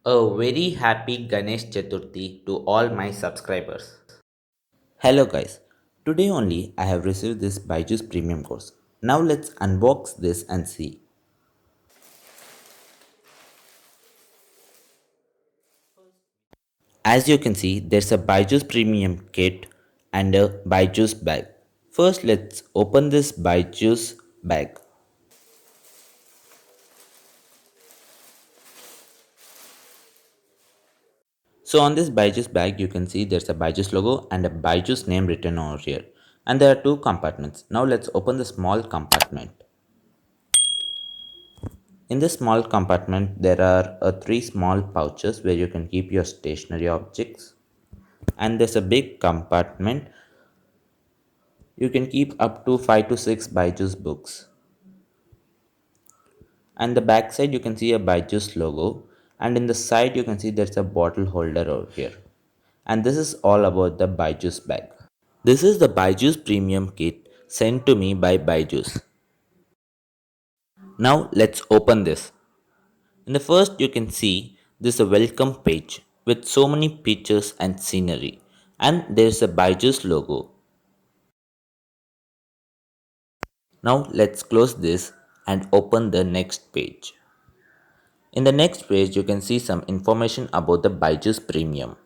A very happy Ganesh Chaturthi to all my subscribers. Hello guys, today only I have received this BYJU'S premium course. Now let's unbox this and see. As you can see, there's a BYJU'S premium kit and a BYJU'S bag. First let's open this BYJU'S bag. So on this BYJU'S bag you can see there's a BYJU'S logo and a BYJU'S name written over here. And there are two compartments. Now let's open the small compartment. In this small compartment, there are three small pouches where you can keep your stationery objects. And there's a big compartment. You can keep up to 5 to 6 BYJU'S books. And the back side, you can see a BYJU'S logo. And in the side, you can see there's a bottle holder over here. And this is all about the BYJU'S bag. This is the BYJU'S premium kit sent to me by BYJU'S. Now let's open this. In the first, you can see this is a welcome page with so many pictures and scenery, and there's a BYJU'S logo. Now let's close this and open the next page. In the next page, you can see some information about the BYJU'S Premium.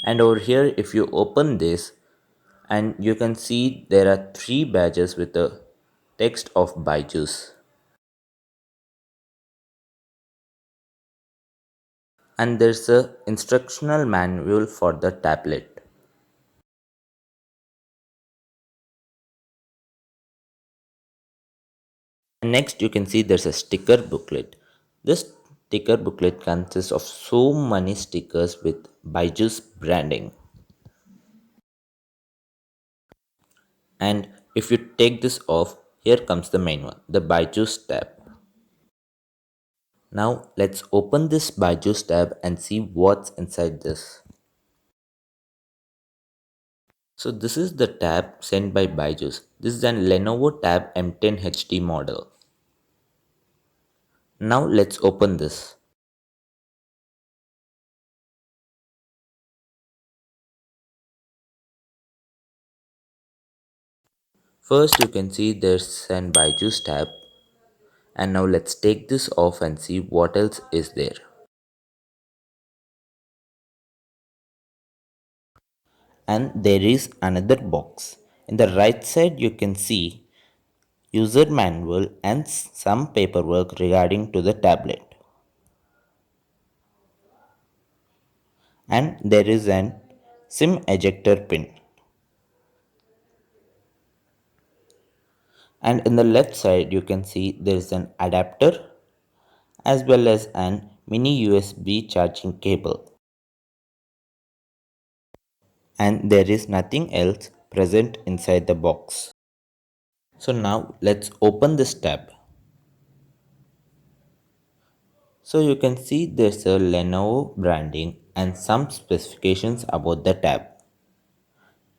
And over here, if you open this, and you can see there are three badges with the text of BYJU'S. And there's a instructional manual for the tablet. Next, you can see there's a sticker booklet. This sticker booklet consists of so many stickers with BYJU'S branding. And if you take this off, here comes the main one, the BYJU'S tab. Now let's open this BYJU'S tab and see what's inside this. So this is the tab sent by BYJU'S. This is an Lenovo Tab M10 HD model. Now let's open this. First you can see there's an BYJU'S tab, and now let's take this off and see what else is there. And there is another box. In the right side you can see user manual and some paperwork regarding to the tablet. And there is an SIM ejector pin. And in the left side you can see there is an adapter as well as an mini USB charging cable. And there is nothing else present inside the box. So now let's open this tab. So you can see there's a Lenovo branding and some specifications about the tab.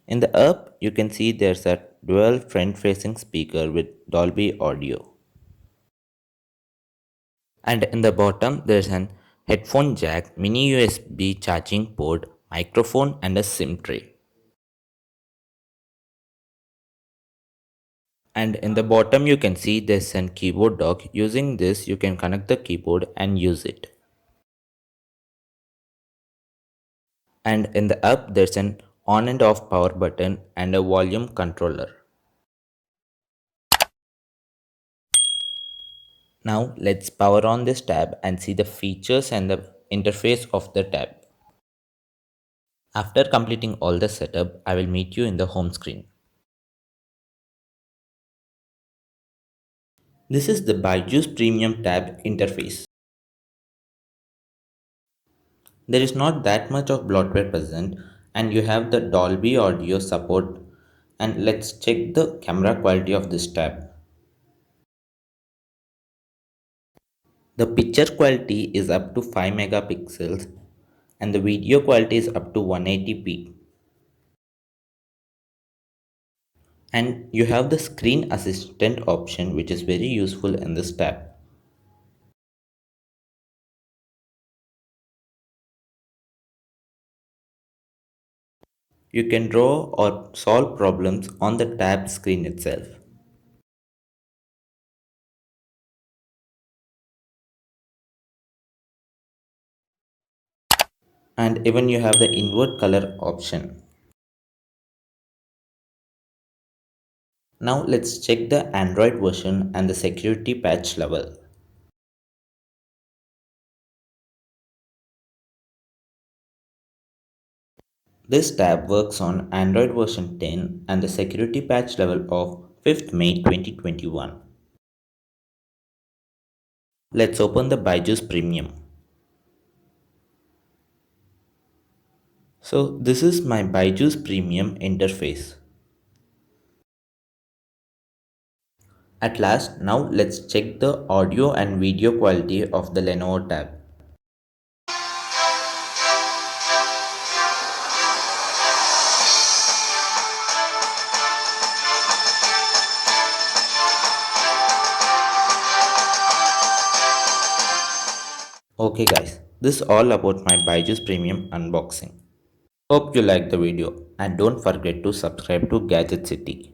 In the up you can see there's a dual front facing speaker with Dolby audio. And in the bottom there's an headphone jack, mini USB charging port, microphone and a SIM tray. And in the bottom you can see there's an keyboard dock. Using this you can connect the keyboard and use it. And in the up there's an on and off power button and a volume controller. Now let's power on this tab and see the features and the interface of the tab. After completing all the setup, I will meet you in the home screen. This is the BYJU'S Premium tab interface. There is not that much of bloatware present, and you have the Dolby audio support. And let's check the camera quality of this tab. The picture quality is up to 5 megapixels and the video quality is up to 180p. And you have the screen assistant option, which is very useful in this tab. You can draw or solve problems on the tab screen itself. And even you have the invert color option. Now let's check the Android version and the security patch level. This tab works on Android version 10 and the security patch level of 5th May 2021. Let's open the BYJU'S Premium. So this is my BYJU'S Premium interface. At last, now let's check the audio and video quality of the Lenovo tab. Okay guys, this is all about my BYJU'S Premium unboxing. Hope you liked the video and don't forget to subscribe to Gadget City.